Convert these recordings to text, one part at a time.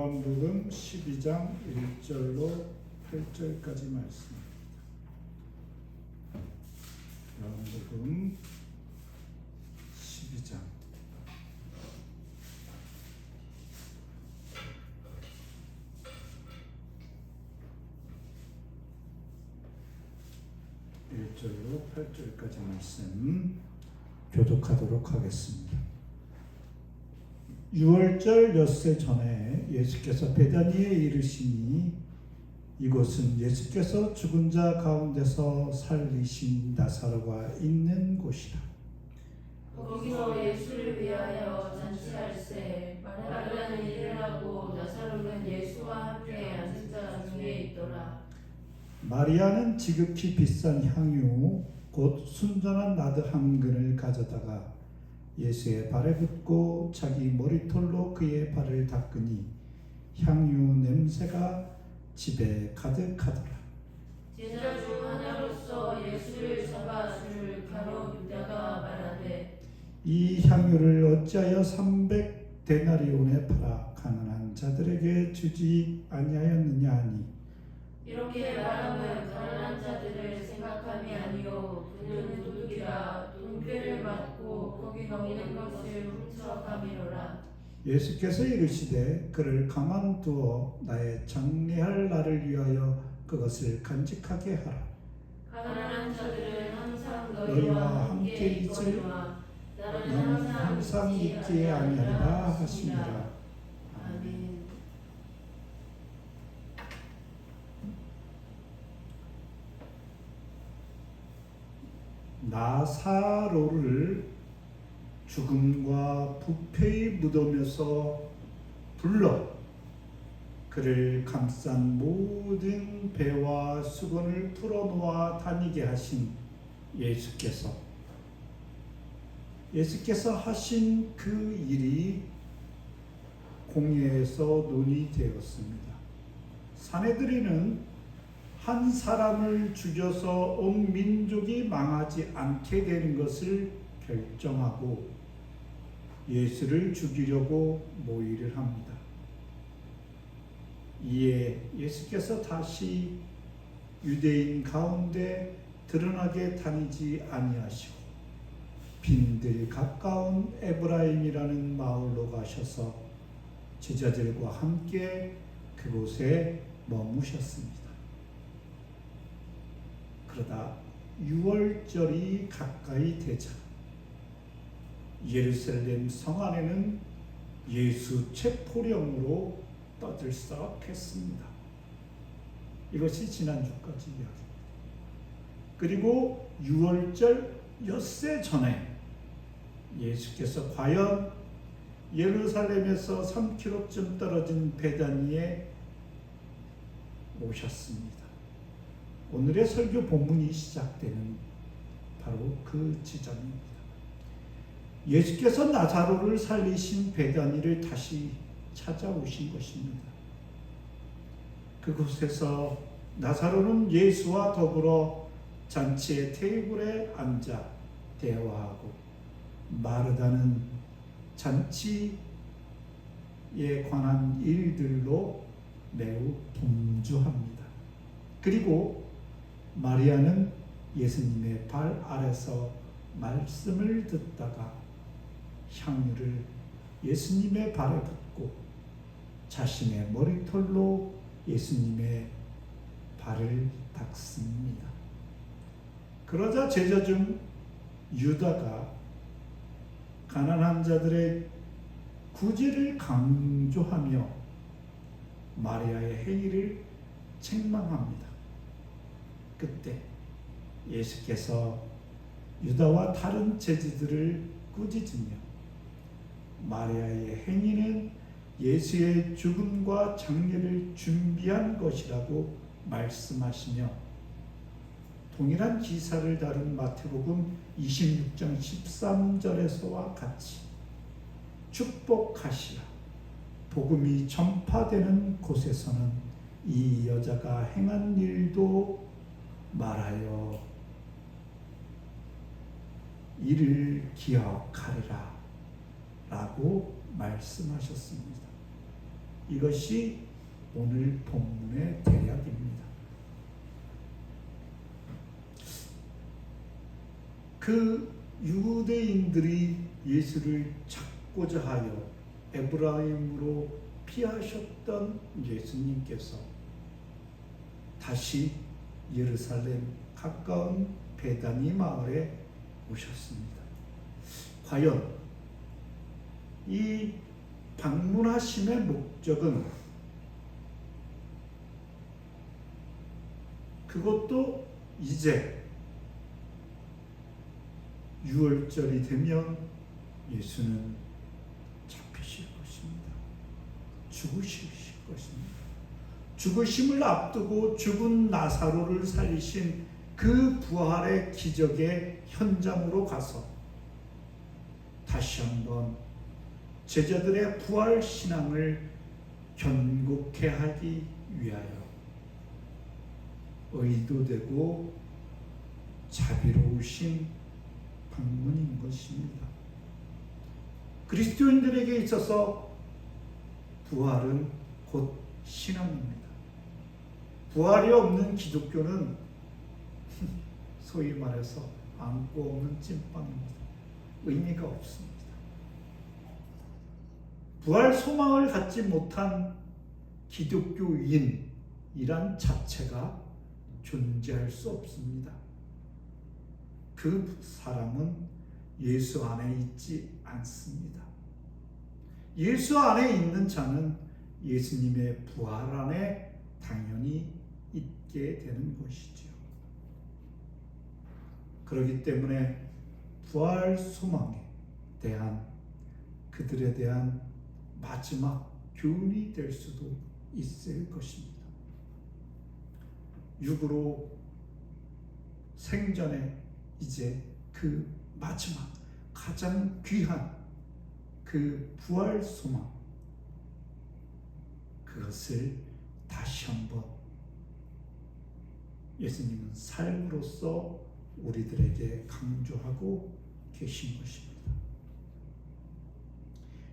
요한복음 12장 1절로 8절까지 말씀입니다. 요한복음 12장 1절로 8절까지 말씀 교독하도록 하겠습니다. 6월절 엿새 전에 예수께서 베다니에 이르시니 이곳은 예수께서 죽은 자 가운데서 살리신 나사로가 있는 곳이라. 거기서 예수를 위하여 잔치할세 마리아는 일을 하고 나사로는 예수와 함께 앉은 자 중에 있더라. 마리아는 지극히 비싼 향유 곧 순전한 나드 한 근을 가져다가 예수의 발에 붓고 자기 머리털로 그의 발을 닦으니 향유 냄새가 집에 가득하더라. 제자 중 하나로서 예수를 잡아줄 가룟 유다가 말하되 이 향유를 어찌하여 300데나리온에 팔아 가난한 자들에게 주지 아니하였느냐 하니 이렇게 말함은 가난한 자들을 생각함이 아니요 그는 도둑이라 돈꾀를 맞고 거기 넣는 것을 훔쳐가미로라. 예수께서 이르시되 그를 가만두어 나의 장례할 날을 위하여 그것을 간직하게 하라. 가난한 자들은 항상 너희와 함께 있을 나는 항상 있지 아니하리라 하시니라. 아멘. 나사로를 죽음과 부패의 무덤에서 불러 그를 감싼 모든 배와 수건을 풀어놓아 다니게 하신 예수께서 하신 그 일이 공회에서 논의되었습니다. 사내들이는 한 사람을 죽여서 온 민족이 망하지 않게 되는 것을 결정하고 예수를 죽이려고 모의를 합니다. 이에 예수께서 다시 유대인 가운데 드러나게 다니지 아니하시고 빈들 가까운 에브라임이라는 마을로 가셔서 제자들과 함께 그곳에 머무셨습니다. 그러다 6월절이 가까이 되자 예루살렘 성 안에는 예수 체포령으로 떠들썩했습니다. 이것이 지난주까지 이야기입니다. 그리고 6월절 엿새 전에 예수께서 과연 예루살렘에서 3km쯤 떨어진 베다니에 오셨습니다. 오늘의 설교 본문이 시작되는 바로 그 지점입니다. 예수께서 나사로를 살리신 베다니를 다시 찾아오신 것입니다. 그곳에서 나사로는 예수와 더불어 잔치의 테이블에 앉아 대화하고 마르다는 잔치에 관한 일들로 매우 분주합니다. 그리고 마리아는 예수님의 발 아래서 말씀을 듣다가 향유를 예수님의 발에 붓고 자신의 머리털로 예수님의 발을 닦습니다. 그러자 제자 중 유다가 가난한 자들의 구제를 강조하며 마리아의 행위를 책망합니다. 그때 예수께서 유다와 다른 제자들을 꾸짖으며 마리아의 행위는 예수의 죽음과 장례를 준비한 것이라고 말씀하시며 동일한 기사를 다룬 마태복음 26장 13절에서와 같이 축복하시라. 복음이 전파되는 곳에서는 이 여자가 행한 일도 말하여 이를 기억하리라 라고 말씀하셨습니다. 이것이 오늘 본문의 대략입니다. 그 유대인들이 예수를 찾고자 하여 에브라임으로 피하셨던 예수님께서 다시 예루살렘 가까운 베다니 마을에 오셨습니다. 과연 이 방문하심의 목적은 그것도 이제 유월절이 되면 예수는 잡히실 것입니다. 죽으실 것입니다. 죽으심을 앞두고 죽은 나사로를 살리신 그 부활의 기적의 현장으로 가서 다시 한번 제자들의 부활 신앙을 견고케 하기 위하여 의도되고 자비로우신 방문인 것입니다. 그리스도인들에게 있어서 부활은 곧 신앙입니다. 부활이 없는 기독교는 소위 말해서 안고 없는 찐빵입니다. 의미가 없습니다. 부활 소망을 갖지 못한 기독교인이란 자체가 존재할 수 없습니다. 그 사람은 예수 안에 있지 않습니다. 예수 안에 있는 자는 예수님의 부활 안에 당연히 있게 되는 것이죠. 그렇기 때문에 부활 소망에 대한 그들에 대한 마지막 교훈이 될 수도 있을 것입니다. 육으로 생전에 이제 그 마지막 가장 귀한 그 부활 소망, 그것을 다시 한번 예수님은 삶으로서 우리들에게 강조하고 계신 것입니다.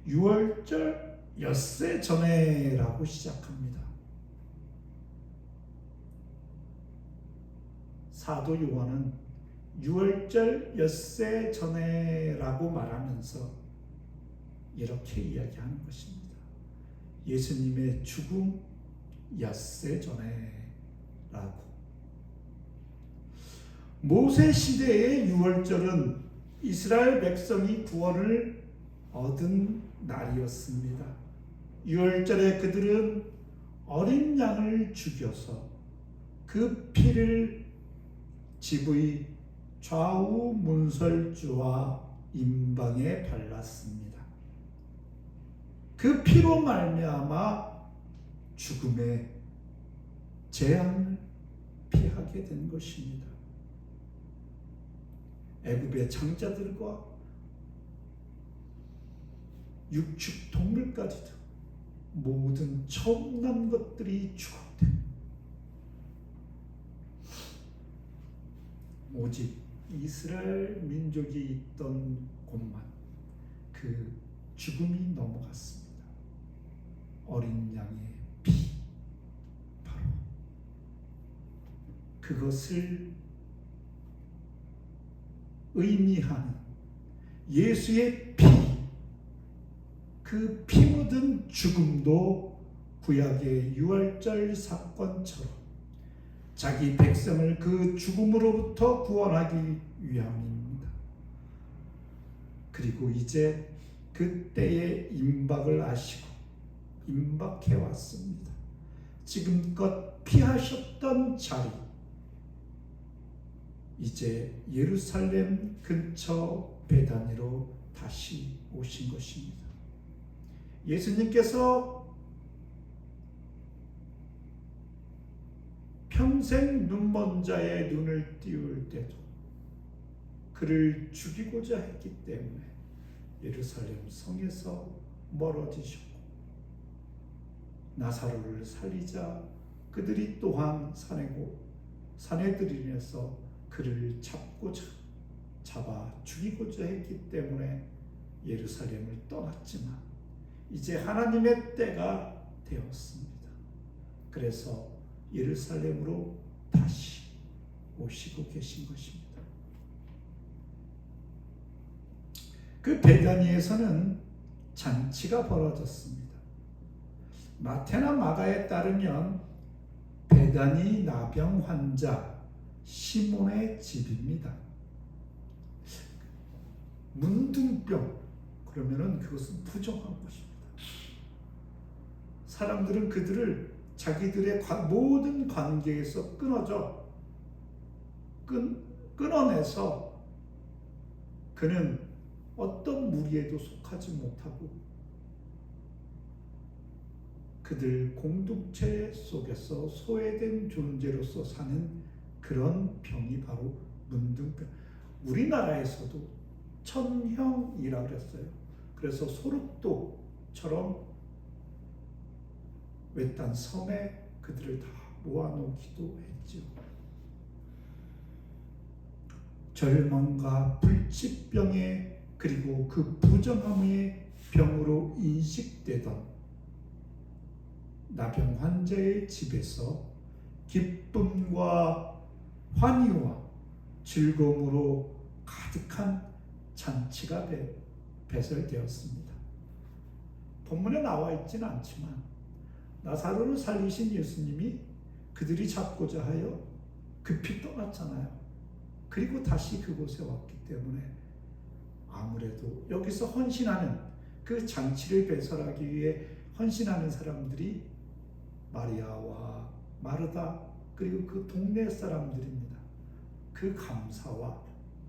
6월절 엿새 전에라고 시작합니다. 사도 요한은 6월절 엿새 전에라고 말하면서 이렇게 이야기하는 것입니다. 예수님의 죽음 엿새 전에라고. 모세 시대의 6월절은 이스라엘 백성이 구원을 얻은 날이었습니다. 6월절에 그들은 어린 양을 죽여서 그 피를 집의 좌우 문설주와 임방에 발랐습니다. 그 피로 말미암아 죽음의 재앙을 피하게 된 것입니다. 애굽의 장자들과 육축 동물까지도 모든 처음 난 것들이 죽었대. 오직 이스라엘 민족이 있던 곳만 그 죽음이 넘어갔습니다. 어린 양의 피, 바로 그것을 의미하는 예수의 피, 그 피 묻은 죽음도 구약의 유월절 사건처럼 자기 백성을 그 죽음으로부터 구원하기 위함입니다. 그리고 이제 그때의 임박을 아시고 임박해 왔습니다. 지금껏 피하셨던 자리, 이제 예루살렘 근처 베다니로 다시 오신 것입니다. 예수님께서 평생 눈먼 자의 눈을 띄울 때도 그를 죽이고자 했기 때문에 예루살렘 성에서 멀어지셨고, 나사로를 살리자 그들이 또한 사내들인에서 그를 잡아 죽이고자 했기 때문에 예루살렘을 떠났지만 이제 하나님의 때가 되었습니다. 그래서 예루살렘으로 다시 오시고 계신 것입니다. 그 베다니에서는 잔치가 벌어졌습니다. 마태나 마가에 따르면 베다니 나병 환자 시몬의 집입니다. 문둥병 그러면은 그것은 부정한 것입니다. 사람들은 그들을 자기들의 모든 관계에서 끊어내서 그는 어떤 무리에도 속하지 못하고 그들 공동체 속에서 소외된 존재로서 사는 그런 병이 바로 문둥병. 우리나라에서도 천형이라고 그랬어요. 그래서 소륵도처럼 외딴 섬에 그들을 다 모아놓기도 했죠. 절망과 불치병에 그리고 그 부정함의 병으로 인식되던 나병 환자의 집에서 기쁨과 환희와 즐거움으로 가득한 잔치가 배설되었습니다. 본문에 나와 있지는 않지만 나사로를 살리신 예수님이 그들이 잡고자 하여 급히 떠났잖아요. 그리고 다시 그곳에 왔기 때문에 아무래도 여기서 헌신하는 그 잔치를 배설하기 위해 헌신하는 사람들이 마리아와 마르다 그리고 그 동네 사람들입니다. 그 감사와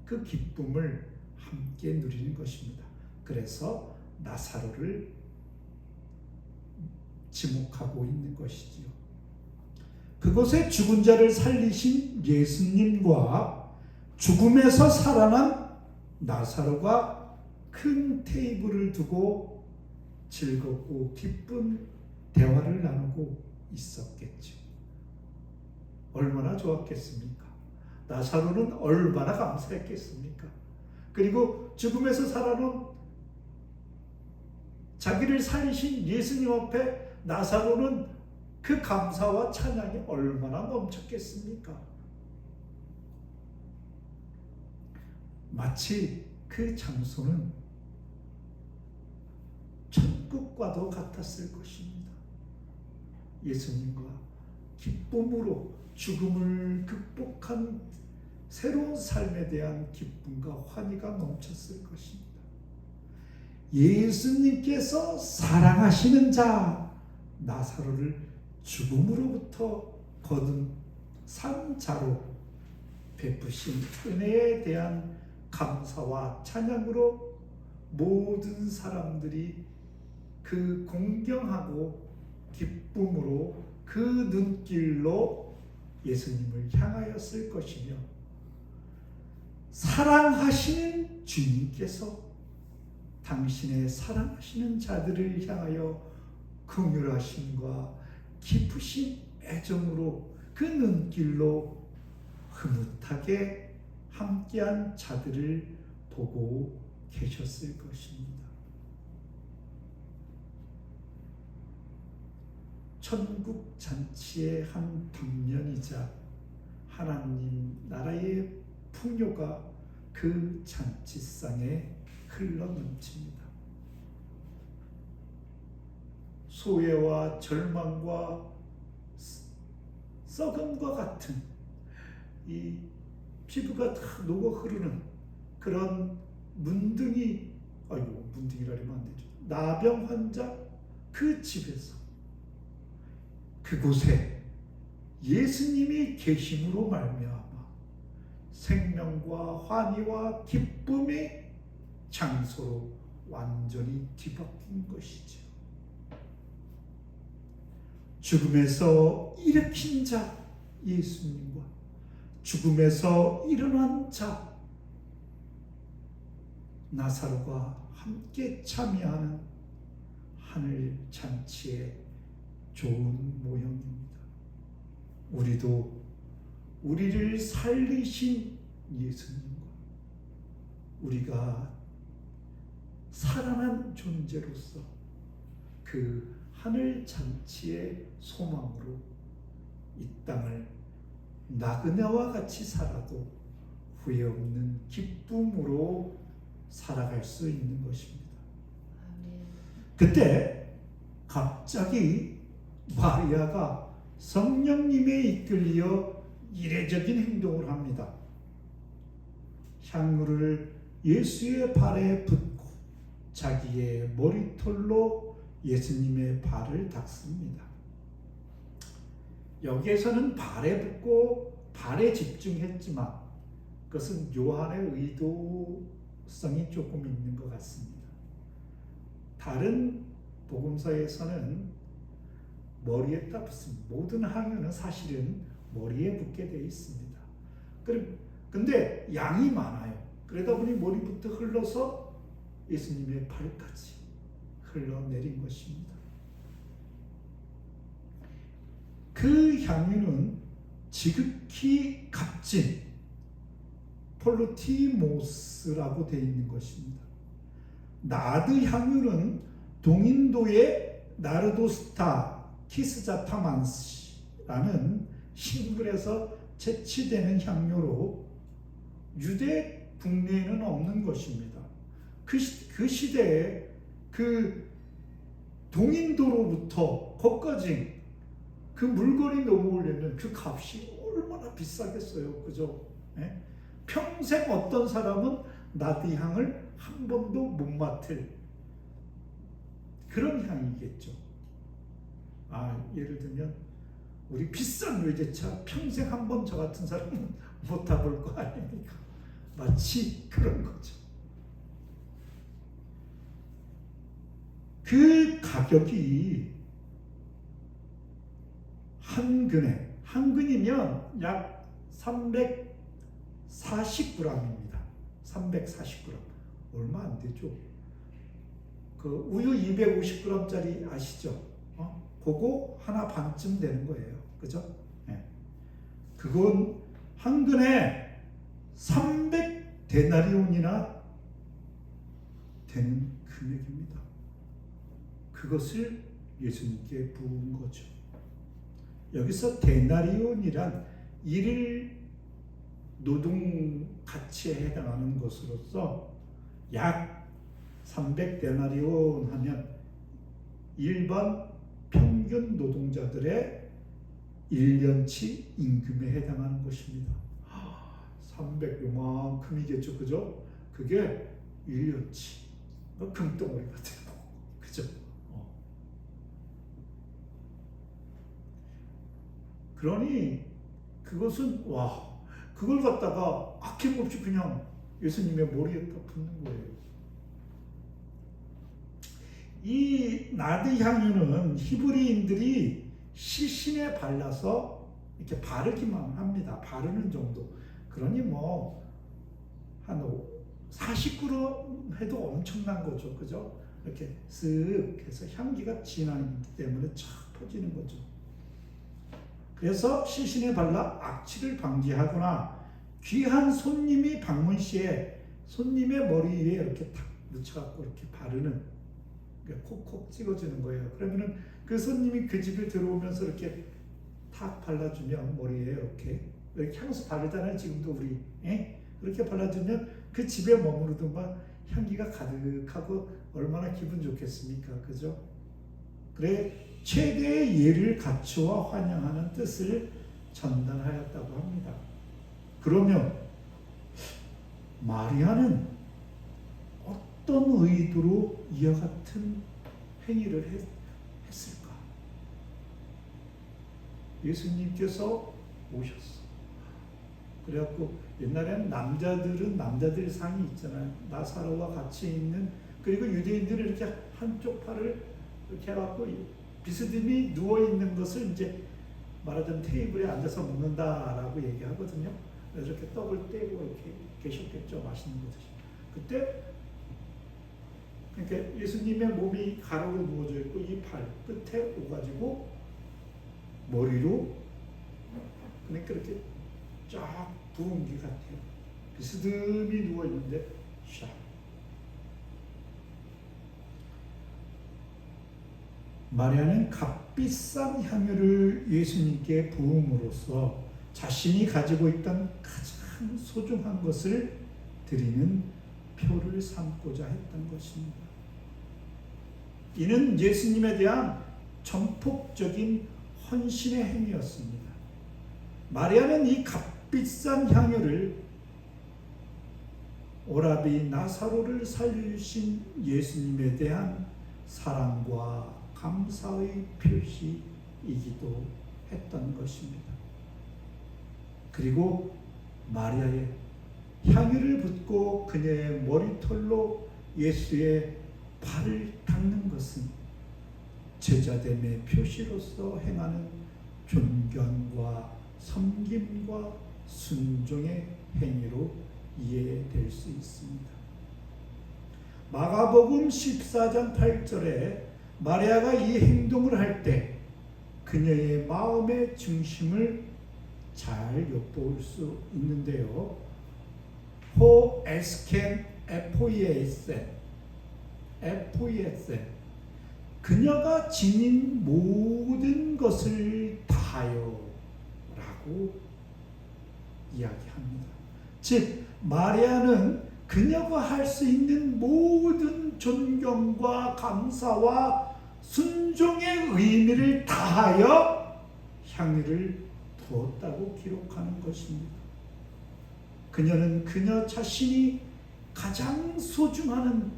그 기쁨을 함께 누리는 것입니다. 그래서 나사로를 지목하고 있는 것이지요. 그곳에 죽은 자를 살리신 예수님과 죽음에서 살아난 나사로가 큰 테이블을 두고 즐겁고 기쁜 대화를 나누고 있었겠죠. 얼마나 좋았겠습니까? 나사로는 얼마나 감사했겠습니까? 그리고 죽음에서 살아난 자기를 살리신 예수님 앞에 나사로는 그 감사와 찬양이 얼마나 넘쳤겠습니까? 마치 그 장소는 천국과도 같았을 것입니다. 예수님과 기쁨으로 죽음을 극복한 새로운 삶에 대한 기쁨과 환희가 넘쳤을 것입니다. 예수님께서 사랑하시는 자 나사로를 죽음으로부터 거둔 산 자로 베푸신 은혜에 대한 감사와 찬양으로 모든 사람들이 그 공경하고 기쁨으로 그 눈길로 예수님을 향하였을 것이며 사랑하시는 주님께서 당신의 사랑하시는 자들을 향하여 긍휼하심과 깊으신 애정으로 그 눈길로 흐뭇하게 함께한 자들을 보고 계셨을 것입니다. 천국 잔치의 한 방면이자 하나님 나라의 풍요가 그 잔치상에 흘러 넘칩니다. 소외와 절망과 썩음과 같은 이 피부가 다 녹아 흐르는 그런 문둥이라면 안 되죠. 나병 환자 그 집에서 그곳에 예수님이 계심으로 말미암아 생명과 환희와 기쁨의 장소로 완전히 뒤바뀐 것이죠. 죽음에서 일으킨 자 예수님과 죽음에서 일어난 자 나사로가 함께 참여하는 하늘 잔치의 좋은 모형입니다. 우리도 우리를 살리신 예수님과 우리가 살아난 존재로서 그 그 하늘 잔치의 소망으로 이 땅을 나그네와 같이 살아도 후회 없는 기쁨으로 살아갈 수 있는 것입니다. 아멘. 그때 갑자기 마리아가 성령님에 이끌려 이례적인 행동을 합니다. 향유를 예수의 발에 붓고 자기의 머리털로 예수님의 발을 닦습니다. 여기에서는 발에 붓고 발에 집중했지만 그것은 요한의 의도성이 조금 있는 것 같습니다. 다른 복음서에서는 머리에다 붓습니다. 모든 향유는 사실은 머리에 붓게 되어 있습니다. 근데 양이 많아요. 그러다 보니 머리부터 흘러서 예수님의 발까지 흘러내린 것입니다. 그 향유는 지극히 값진 폴루티모스라고 되어 있는 것입니다. 나드 향유는 동인도의 나르도스타 키스자타만스라는 식물에서 채취되는 향료로 유대 국내에는 없는 것입니다. 그 시대에 그 동인도로부터 거까지 그 물건이 넘어오려면 그 값이 얼마나 비싸겠어요. 그죠? 네? 평생 어떤 사람은 나드 향을 한 번도 못 맡을 그런 향이겠죠. 예를 들면 우리 비싼 외제차 평생 한 번 저 같은 사람은 못 타볼 거 아닙니까? 마치 그런 거죠. 그 가격이 한 근이면 약 340g입니다. 340g. 얼마 안 되죠. 그 우유 250g짜리 아시죠? 그거 하나 반쯤 되는 거예요. 그죠? 네. 그건 한 근에 300데나리온이나 되는 금액입니다. 그것을 예수님께 부은 거죠. 여기서 데나리온이란 일일 노동 가치에 해당하는 것으로서 약 300데나리온 하면 일반 평균 노동자들의 1년치 임금에 해당하는 것입니다. 300 요만큼이겠죠. 그죠? 그게 1년치 금덩어리 같은 거. 그죠? 그러니 그것은 그걸 갖다가 아낌없이 그냥 예수님의 머리에다 붓는 거예요. 이 나드 향유는 히브리인들이 시신에 발라서 이렇게 바르기만 합니다. 바르는 정도. 그러니 한 40g 해도 엄청난 거죠. 그죠? 이렇게 쓱 해서 향기가 진하기 때문에 쫙 퍼지는 거죠. 그래서 시신에 발라 악취를 방지하거나 귀한 손님이 방문 시에 손님의 머리 위에 이렇게 탁 묻혀갖고 이렇게 바르는, 콕콕 찍어주는 거예요. 그러면은 그 손님이 그 집에 들어오면서 이렇게 탁 발라주면 머리에 이렇게 향수 바르잖아요. 지금도 우리 그렇게 발라주면 그 집에 머무르던 향기가 가득하고 얼마나 기분 좋겠습니까? 그죠? 그래 최대의 예를 갖추어 환영하는 뜻을 전달하였다고 합니다. 그러면 마리아는 어떤 의도로 이와 같은 행위를 했을까? 예수님께서 오셨어. 그래갖고 옛날에는 남자들은 남자들 상이 있잖아요. 나사로와 같이 있는, 그리고 유대인들은 이렇게 한쪽 팔을 이렇게 해갖고 비스듬히 누워있는 것을 이제 말하자면 테이블에 앉아서 먹는다라고 얘기하거든요. 그래서 이렇게 떡을 떼고 이렇게 계셨겠죠. 맛있는 거 드시고. 그때 그러니까 예수님의 몸이 가로로 누워져 있고 이 팔 끝에 오가지고 머리로 그러니까 이렇게 쫙 부은 게 같아요. 비스듬히 누워 있는데 샥. 마리아는 값비싼 향유를 예수님께 부음으로써 자신이 가지고 있던 가장 소중한 것을 드리는 표를 삼고자 했던 것입니다. 이는 예수님에 대한 전폭적인 헌신의 행위였습니다. 마리아는 이 값비싼 향유를 오라비 나사로를 살려주신 예수님에 대한 사랑과 감사의 표시이기도 했던 것입니다. 그리고 마리아의 향유를 붓고 그녀의 머리털로 예수의 발을 닦는 것은 제자됨의 표시로서 행하는 존경과 섬김과 순종의 행위로 이해될 수 있습니다. 마가복음 14장 8절에 마리아가 이 행동을 할 때 그녀의 마음의 중심을 잘 엿볼 수 있는데요. 호 에스켄 에포이에센 그녀가 지닌 모든 것을 다하여 라고 이야기합니다. 즉 마리아는 그녀가 할 수 있는 모든 존경과 감사와 순종의 의미를 다하여 향유를 부었다고 기록하는 것입니다. 그녀는 그녀 자신이 가장 소중한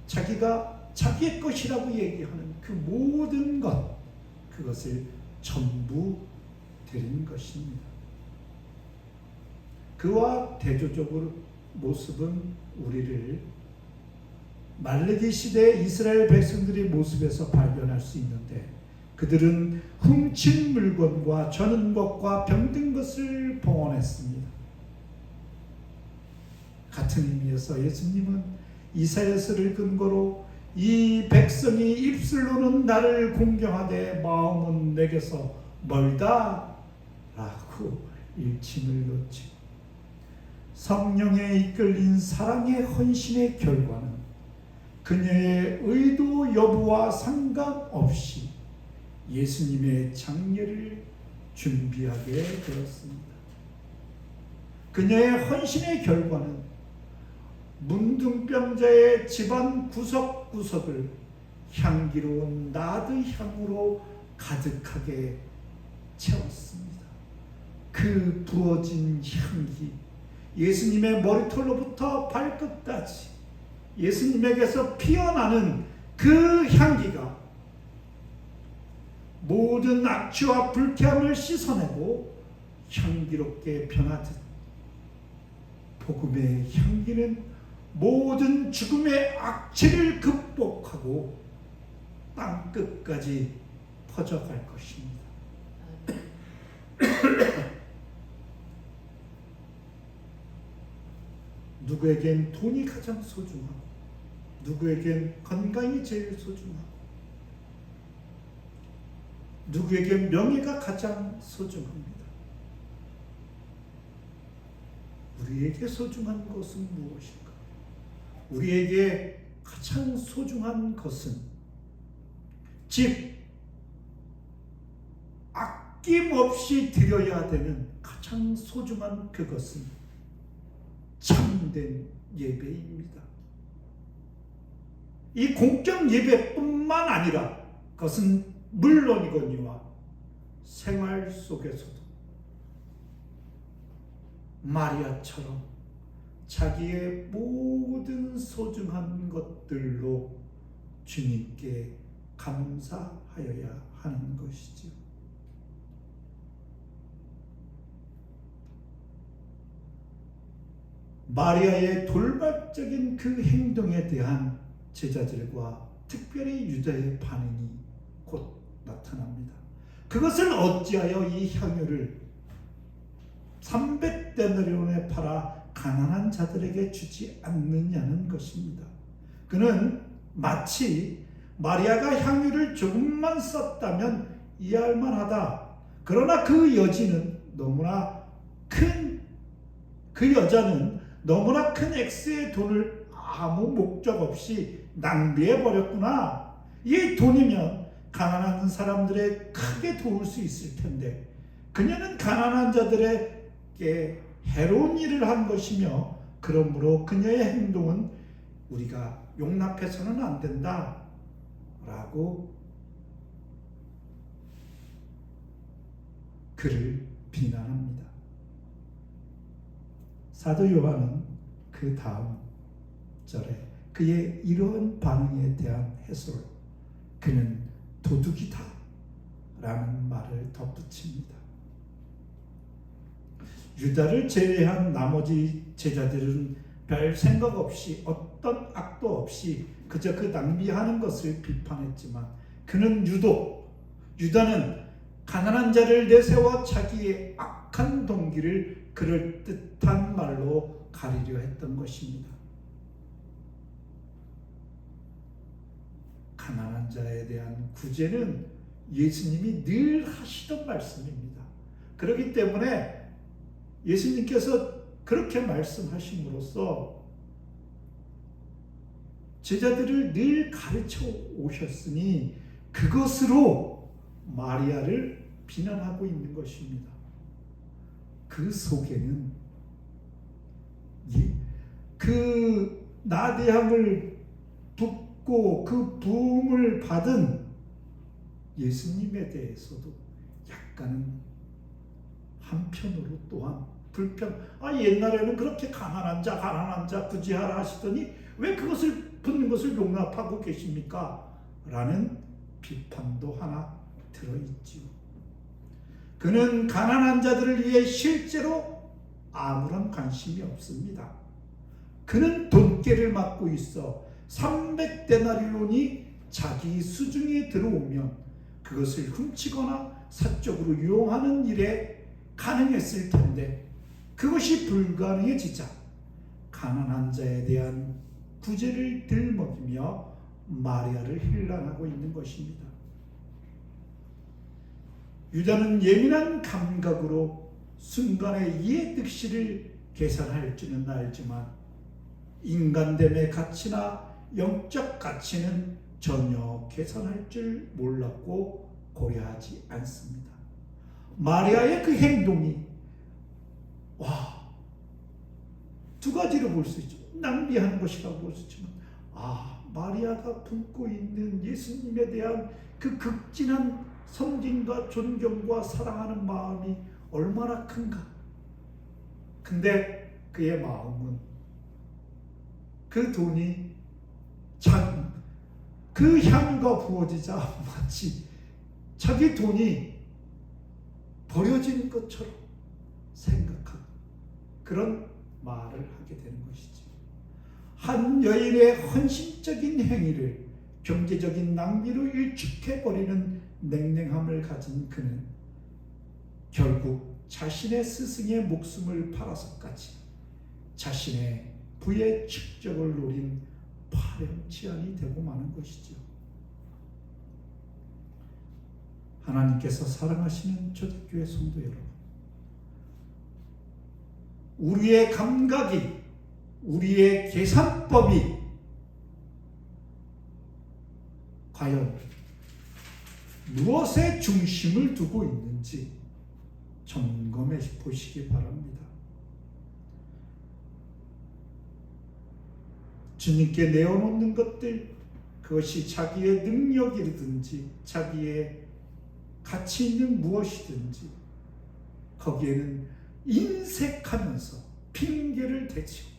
자기가 자기의 것이라고 얘기하는 그 모든 것, 그것을 전부 드린 것입니다. 그와 대조적으로 모습은 우리를 말레기 시대 이스라엘 백성들의 모습에서 발견할 수 있는데, 그들은 훔친 물건과 저는 것과 병든 것을 봉헌했습니다. 같은 의미에서 예수님은 이사야서를 근거로 이 백성이 입술로는 나를 공경하되 마음은 내게서 멀다 라고 일침을 놓지, 성령에 이끌린 사랑의 헌신의 결과는 그녀의 의도 여부와 상관없이 예수님의 장례를 준비하게 되었습니다. 그녀의 헌신의 결과는 문둥병자의 집안 구석구석을 향기로운 나드 향으로 가득하게 채웠습니다. 그 부어진 향기, 예수님의 머리털로부터 발끝까지 예수님에게서 피어나는 그 향기가 모든 악취와 불쾌함을 씻어내고 향기롭게 변하듯, 복음의 향기는 모든 죽음의 악취를 극복하고 땅끝까지 퍼져갈 것입니다. 누구에겐 돈이 가장 소중하고, 누구에겐 건강이 제일 소중하고, 누구에겐 명예가 가장 소중합니다. 우리에게 소중한 것은 무엇일까? 우리에게 가장 소중한 것은, 즉 아낌없이 드려야 되는 가장 소중한 그것은 참된 예배입니다. 이 공적 예배뿐만 아니라 그것은 물론이거니와 생활 속에서도 마리아처럼 자기의 모든 소중한 것들로 주님께 감사하여야 하는 것이죠. 마리아의 돌발적인 그 행동에 대한 제자들과 특별히 유다의 반응이 곧 나타납니다. 그것을 어찌하여 이 향유를 300데나리온에 팔아 가난한 자들에게 주지 않느냐는 것입니다. 그는 마치 마리아가 향유를 조금만 썼다면 이해할 만하다, 그러나 그 여자는 너무나 큰 액수의 돈을 아무 목적 없이 낭비해 버렸구나, 이 돈이면 가난한 사람들에 크게 도울 수 있을 텐데 그녀는 가난한 자들에게 해로운 일을 한 것이며 그러므로 그녀의 행동은 우리가 용납해서는 안 된다 라고 그를 비난합니다. 사도 요한은 그 다음 절에 그의 이러한 반응에 대한 해설을 그는 도둑이다 라는 말을 덧붙입니다. 유다를 제외한 나머지 제자들은 별 생각 없이 어떤 악도 없이 그저 그 낭비하는 것을 비판했지만 그는 유다는 가난한 자를 내세워 자기의 악한 동기를 그럴듯한 말로 가리려 했던 것입니다. 가난한 자에 대한 구제는 예수님이 늘 하시던 말씀입니다. 그렇기 때문에 예수님께서 그렇게 말씀하심으로써 제자들을 늘 가르쳐 오셨으니 그것으로 마리아를 비난하고 있는 것입니다. 그 속에는 그 나대함을 붓고 그 부음을 받은 예수님에 대해서도 약간은 한편으로 또한 옛날에는 그렇게 가난한 자 구제하라 하시더니 왜 그것을 붙는 것을 용납하고 계십니까? 라는 비판도 하나 들어있지요. 그는 가난한 자들을 위해 실제로 아무런 관심이 없습니다. 그는 돈깨를 맡고 있어 300데나리온이 자기 수중에 들어오면 그것을 훔치거나 사적으로 이용하는 일에 가능했을 텐데 그것이 불가능해지자 가난한 자에 대한 구제를 들먹이며 마리아를 힐난하고 있는 것입니다. 유다는 예민한 감각으로 순간의 이해 득실을 계산할 줄은 알지만 인간됨의 가치나 영적 가치는 전혀 계산할 줄 몰랐고 고려하지 않습니다. 마리아의 그 행동이 두 가지로 볼 수 있죠. 낭비하는 것이라고 볼 수 있지만 마리아가 품고 있는 예수님에 대한 그 극진한 섬김과 존경과 사랑하는 마음이 얼마나 큰가. 근데 그의 마음은 그 돈이 그 향유가 부어지자 마치 자기 돈이 버려진 것처럼 생각하고 그런 말을 하게 되는 것이지. 한 여인의 헌신적인 행위를 경제적인 낭비로 일축해버리는 냉랭함을 가진 그는 결국 자신의 스승의 목숨을 팔아서까지 자신의 부의 축적을 노린 파렴치한이 되고 마는 것이죠. 하나님께서 사랑하시는 초대교회 성도 여러분, 우리의 감각이, 우리의 계산법이 과연 무엇에 중심을 두고 있는지 점검해 보시기 바랍니다. 주님께 내어놓는 것들, 그것이 자기의 능력이든지 자기의 가치 있는 무엇이든지 거기에는 인색하면서 핑계를 대지고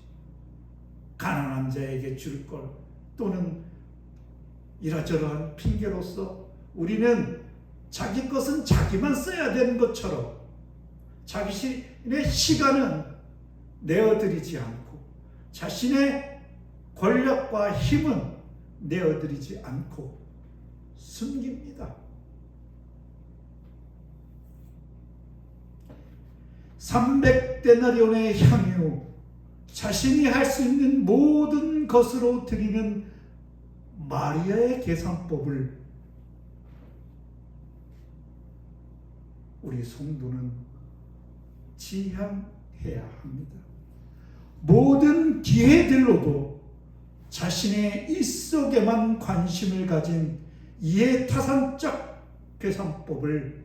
가난한 자에게 줄 것 또는 이러저러한 핑계로서 우리는 자기 것은 자기만 써야 되는 것처럼 자신의 시간은 내어드리지 않고 자신의 권력과 힘은 내어드리지 않고 숨깁니다. 300데나리온의 향유, 자신이 할 수 있는 모든 것으로 드리는 마리아의 계산법을 우리 성도는 지향해야 합니다. 모든 기회들로도 자신의 입속에만 관심을 가진 이해타산적 계산법을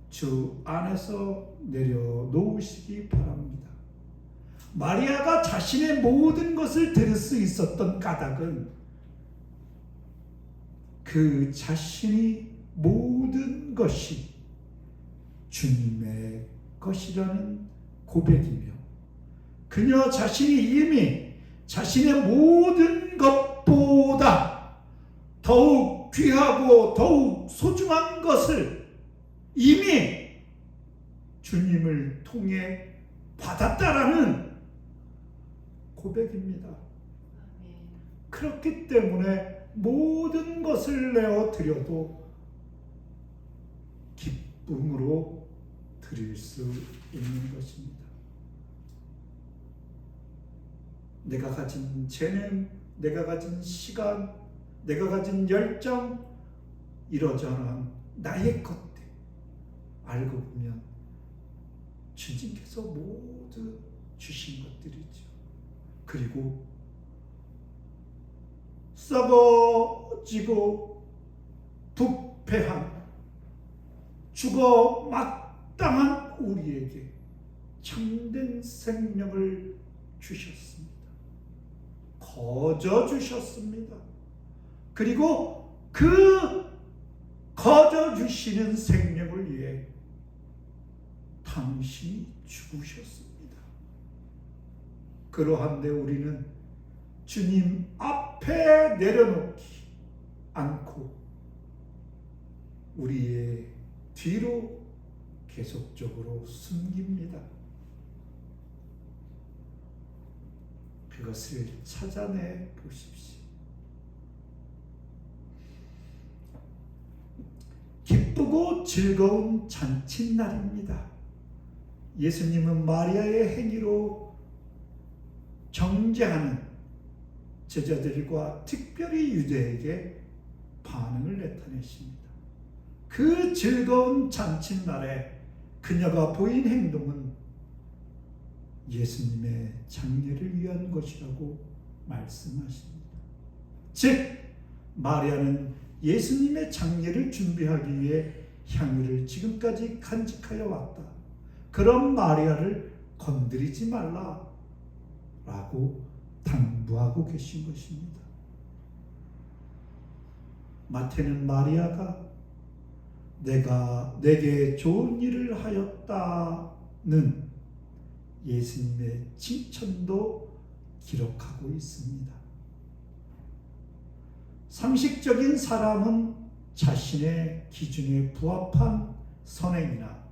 주 안에서 내려놓으시기 바랍니다. 마리아가 자신의 모든 것을 들을 수 있었던 까닭은 그 자신이 모든 것이 주님의 것이라는 고백이며, 그녀 자신이 이미 자신의 모든 것보다 더욱 귀하고 더욱 소중한 것을 이미 주님을 통해 받았다라는 고백입니다. 아멘. 그렇기 때문에 모든 것을 내어 드려도 기쁨으로 드릴 수 있는 것입니다. 내가 가진 재능, 내가 가진 시간, 내가 가진 열정, 이러저러한 나의 것들 알고 보면 주님께서 모두 주신 것들이죠. 그리고 썩어지고 부패한 죽어 마땅한 우리에게 참된 생명을 주셨습니다. 거저 주셨습니다. 그리고 그 거저 주시는 생명을 위해 당신이 죽으셨습니다. 그러한데 우리는 주님 앞에 내려놓지 않고 우리의 뒤로 계속적으로 숨깁니다. 그것을 찾아내 보십시오. 기쁘고 즐거운 잔칫날입니다. 예수님은 마리아의 행위로 정죄하는 제자들과 특별히 유대에게 반응을 나타내십니다. 그 즐거운 잔칫날에 그녀가 보인 행동은 예수님의 장례를 위한 것이라고 말씀하십니다. 즉 마리아는 예수님의 장례를 준비하기 위해 향유를 지금까지 간직하여 왔다. 그런 마리아를 건드리지 말라 라고 당부하고 계신 것입니다. 마태는 마리아가 내게 좋은 일을 하였다는 예수님의 칭찬도 기록하고 있습니다. 상식적인 사람은 자신의 기준에 부합한 선행이나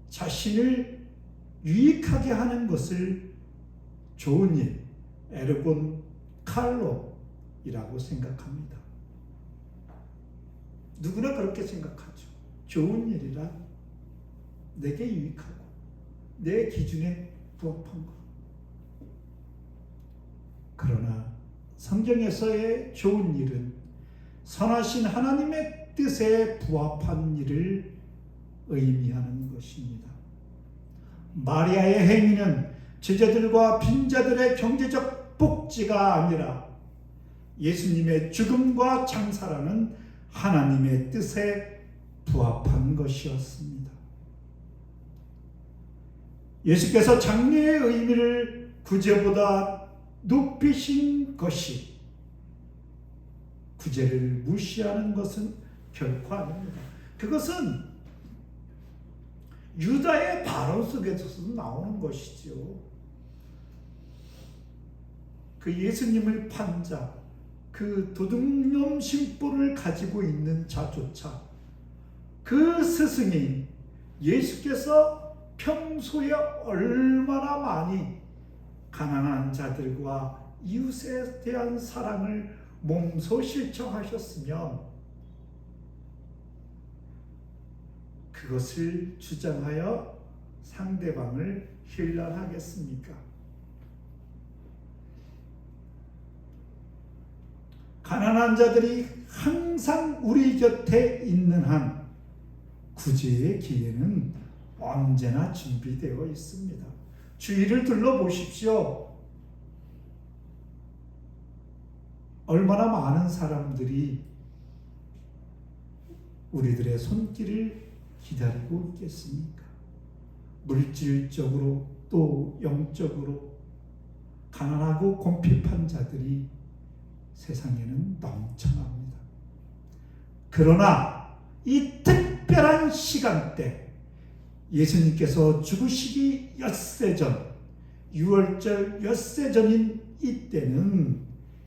자신을 유익하게 하는 것을 좋은 일, 에르곤 칼로이라고 생각합니다. 누구나 그렇게 생각하죠. 좋은 일이라 내게 유익하고 내 기준에 부합한 것. 그러나 성경에서의 좋은 일은 선하신 하나님의 뜻에 부합한 일을 의미하는 것입니다. 마리아의 행위는 제자들과 빈자들의 경제적 복지가 아니라 예수님의 죽음과 장사라는 하나님의 뜻에 부합한 것이었습니다. 예수께서 장례의 의미를 구제보다 높이신 것이 구제를 무시하는 것은 결코 아닙니다. 그것은 유다의 발언 속에서도 나오는 것이죠. 그 예수님을 판 자, 그 도둑놈 심보를 가지고 있는 자조차 그 스승인 예수께서 평소에 얼마나 많이 가난한 자들과 이웃에 대한 사랑을 몸소 실천하셨으면 그것을 주장하여 상대방을 힐난하겠습니까? 가난한 자들이 항상 우리 곁에 있는 한 구제의 기회는 언제나 준비되어 있습니다. 주위를 둘러보십시오. 얼마나 많은 사람들이 우리들의 손길을 기다리고 있겠습니까? 물질적으로 또 영적으로 가난하고 궁핍한 자들이 세상에는 넘쳐납니다. 그러나 이 특별한 시간대, 예수님께서 죽으시기 엿새 전, 6월절 엿새 전인 이때는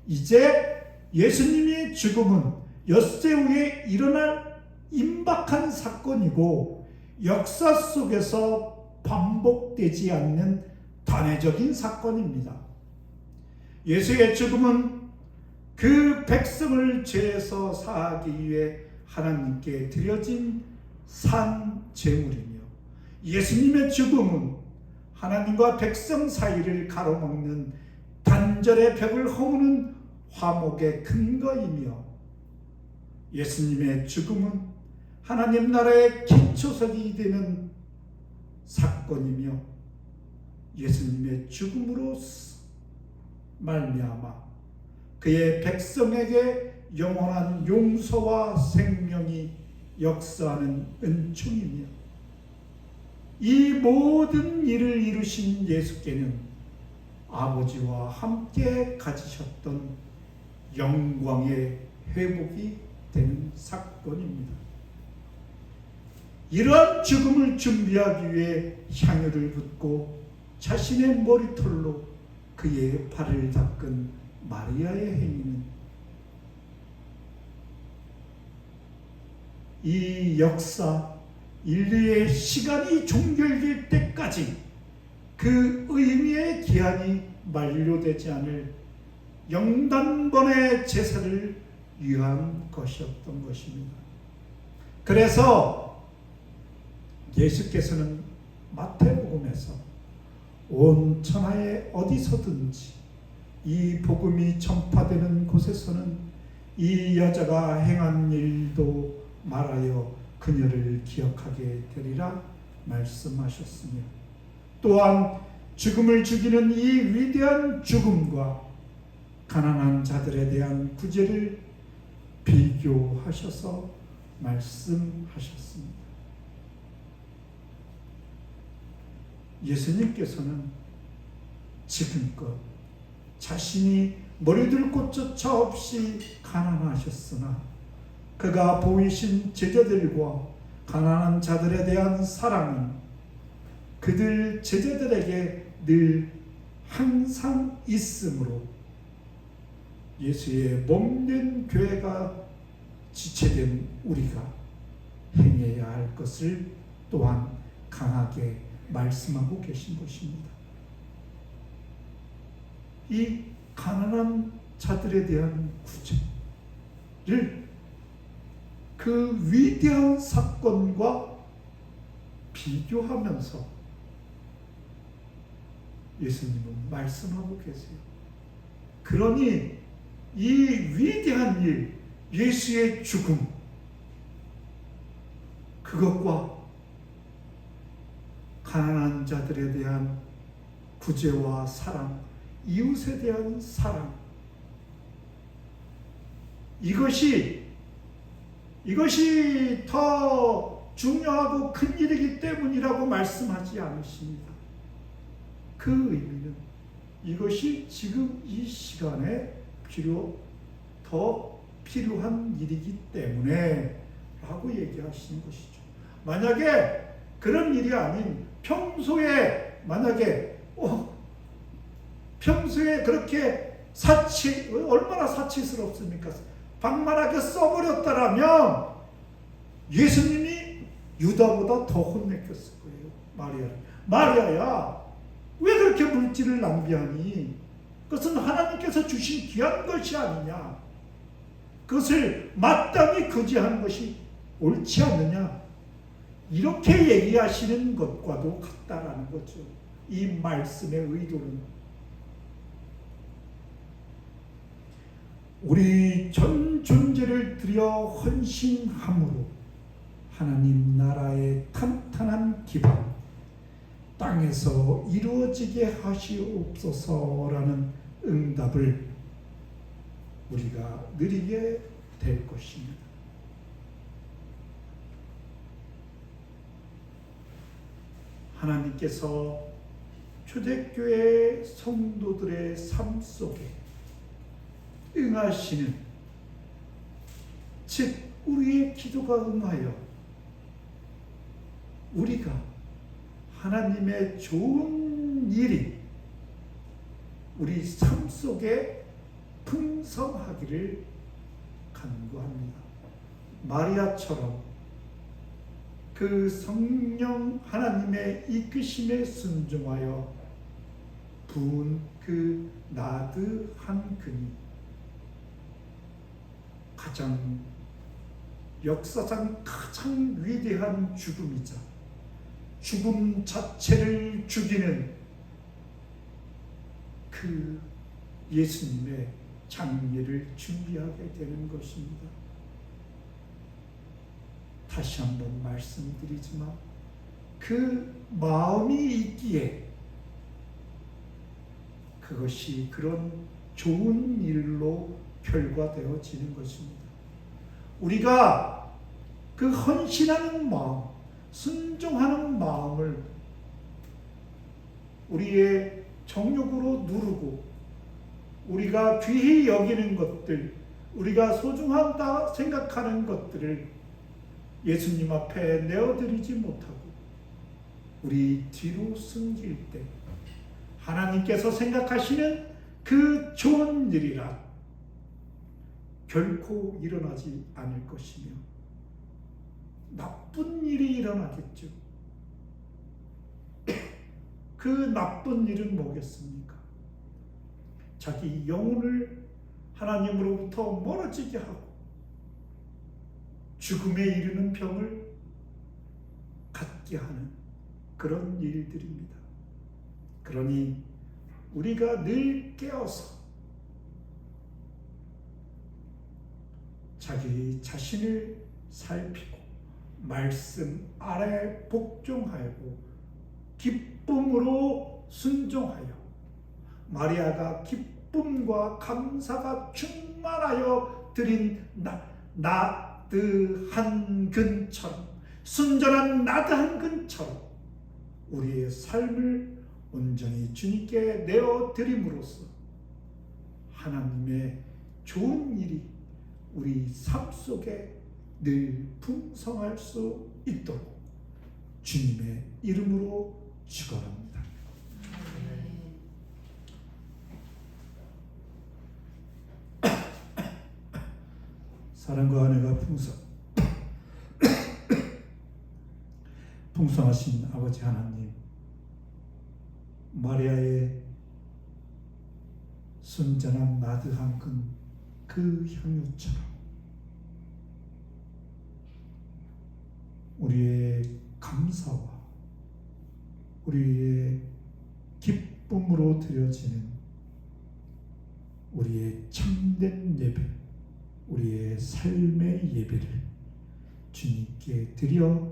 이제 예수님의 죽음은 엿새 후에 일어날 임박한 사건이고 역사 속에서 반복되지 않는 단회적인 사건입니다. 예수의 죽음은 그 백성을 죄에서 사하기 위해 하나님께 드려진 산 제물이며, 예수님의 죽음은 하나님과 백성 사이를 가로막는 단절의 벽을 허무는 화목의 근거이며, 예수님의 죽음은 하나님 나라의 기초석이 되는 사건이며, 예수님의 죽음으로 말미암아 그의 백성에게 영원한 용서와 생명이 역사하는 은총이며, 이 모든 일을 이루신 예수께는 아버지와 함께 가지셨던 영광의 회복이 되는 사건입니다. 이러한 죽음을 준비하기 위해 향유를 붓고 자신의 머리털로 그의 발을 닦은 마리아의 행위는 이 역사, 인류의 시간이 종결될 때까지 그 의미의 기한이 만료되지 않을 영단번의 제사를 위한 것이었던 것입니다. 그래서 예수께서는 마태복음에서 온 천하에 어디서든지 이 복음이 전파되는 곳에서는 이 여자가 행한 일도 말하여 그녀를 기억하게 되리라 말씀하셨으며, 또한 죽음을 죽이는 이 위대한 죽음과 가난한 자들에 대한 구제를 비교하셔서 말씀하셨습니다. 예수님께서는 지금껏 자신이 머리둘 곳조차 없이 가난하셨으나 그가 보이신 제자들과 가난한 자들에 대한 사랑은 그들 제자들에게 늘 항상 있으므로 예수의 몸된 교회가 지체된 우리가 행해야 할 것을 또한 강하게 말씀하고 계신 것입니다. 이 가난한 자들에 대한 구제를 그 위대한 사건과 비교하면서 예수님은 말씀하고 계세요. 그러니 이 위대한 일, 예수의 죽음, 그것과 가난한 자들에 대한 구제와 사랑, 이웃에 대한 사랑, 이것이 더 중요하고 큰 일이기 때문이라고 말씀하지 않으십니다. 그 의미는 이것이 지금 이 시간에 더 필요한 일이기 때문에 라고 얘기하시는 것이죠. 만약에 그런 일이 아닌 평소에 만약에 평소에 그렇게 얼마나 사치스럽습니까? 방만하게 써버렸다라면 예수님이 유다보다 더 혼내켰을 거예요. 마리아야, 왜 그렇게 물질을 낭비하니? 그것은 하나님께서 주신 귀한 것이 아니냐? 그것을 마땅히 거지하는 것이 옳지 않느냐? 이렇게 얘기하시는 것과도 같다라는 거죠. 이 말씀의 의도는. 우리 전 존재를 들여 헌신함으로 하나님 나라의 탄탄한 기반, 땅에서 이루어지게 하시옵소서라는 응답을 우리가 누리게 될 것입니다. 하나님께서 초대교회 성도들의 삶 속에 응하시는, 즉 우리의 기도가 응하여 우리가 하나님의 좋은 일이 우리 삶 속에 풍성하기를 간구합니다. 마리아처럼 그 성령 하나님의 이끄심에 순종하여 부은 그 나드한 근이 역사상 가장 위대한 죽음이자 죽음 자체를 죽이는 그 예수님의 장례를 준비하게 되는 것입니다. 다시 한번 말씀드리지만 그 마음이 있기에 그것이 그런 좋은 일로 결과되어지는 것입니다. 우리가 그 헌신하는 마음, 순종하는 마음을 우리의 정욕으로 누르고 우리가 귀히 여기는 것들, 우리가 소중하다 생각하는 것들을 예수님 앞에 내어드리지 못하고 우리 뒤로 숨길 때 하나님께서 생각하시는 그 좋은 일이라 결코 일어나지 않을 것이며 나쁜 일이 일어나겠죠. 그 나쁜 일은 뭐겠습니까? 자기 영혼을 하나님으로부터 멀어지게 하고 죽음에 이르는 병을 갖게 하는 그런 일들입니다. 그러니 우리가 늘 깨어서 자기 자신을 살피고 말씀 아래 복종하고 기쁨으로 순종하여 마리아가 기쁨과 감사가 충만하여 드린 나드한 근처럼, 순전한 나드한 근처럼 우리의 삶을 온전히 주님께 내어드림으로써 하나님의 좋은 일이 우리 삶 속에 늘 풍성할 수 있도록 주님의 이름으로 축원합니다. 사랑과 은혜가 풍성하신 아버지 하나님, 마리아의 순전한 나드한 그 향유처럼 우리의 감사와 우리의 기쁨으로 드려지는 우리의 참된 예배, 우리의 삶의 예배를 주님께 드려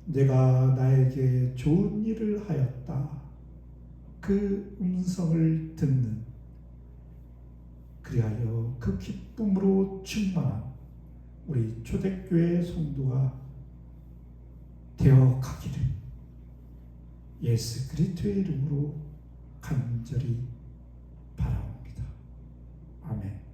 내가 나에게 좋은 일을 하였다 그 음성을 듣는, 그리하여 그 기쁨으로 충만한 우리 초대교회 성도가 되어 가기를 예수 그리스도의 이름으로 간절히 바라옵니다. 아멘.